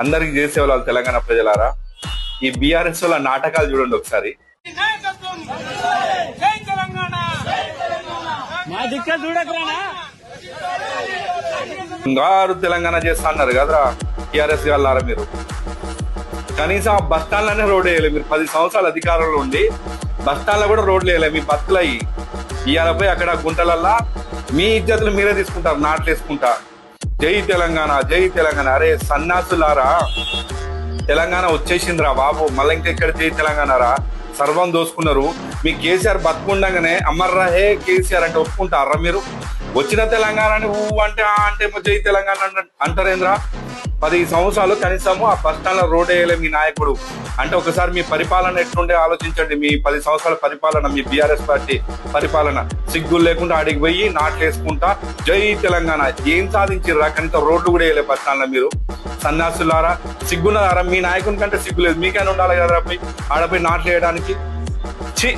అందరికి చేసేవాళ్ళు తెలంగాణ ప్రజలారా. ఈ బీఆర్ఎస్ వాళ్ళ నాటకాలు చూడండి ఒకసారి. బంగారు తెలంగాణ చేస్తా అన్నారు కదరా టీఆర్ఎస్ గారు. మీరు కనీసం ఆ బస్టాండ్లోనే రోడ్ వేయలేదు. మీరు 10 సంవత్సరాల అధికారంలో ఉండి బస్టాండ్లో కూడా రోడ్లు వేయలేదు. మీ బతుకులు అయ్యి ఇవాళపై అక్కడ గుంటలల్లా మీ ఇజ్జతులు మీరే తీసుకుంటారు, నాట్లు వేసుకుంటా. జై తెలంగాణ, జై తెలంగాణ. అరే సన్నాసులారా, తెలంగాణ వచ్చేసిందిరా బాబు, మళ్ళీ ఇంకెక్కడ జై తెలంగాణ రా. సర్వం దోసుకున్నారు. మీ కేసీఆర్ బతుకుండగానే అమర్రా హే కేసీఆర్ అంటే ఒప్పుకుంటారా మీరు? వచ్చిన తెలంగాణని అంటే అంటే జై తెలంగాణ అంటారేంద్రా? 10 సంవత్సరాలు కనీసము ఆ బస్టాండ్లో రోడ్ వేయలే మీ నాయకుడు అంటే ఒకసారి మీ పరిపాలన ఎట్లుండే ఆలోచించండి. మీ 10 సంవత్సరాల పరిపాలన, మీ బీఆర్ఎస్ పార్టీ పరిపాలన సిగ్గులు లేకుండా అడిగి పోయి నాట్లు వేసుకుంటా జై తెలంగాణ ఏం సాధించిర్రా? కనీసం రోడ్లు కూడా వేయలే బస్టాండ్లో. మీరు సన్నాసులారా, సిగ్గున్నారా? మీ నాయకుని కంటే సిగ్గు లేదు, మీకైనా ఉండాలి కదరా పోయి ఆడపోయి నాట్లు వేయడానికి. ఛీ.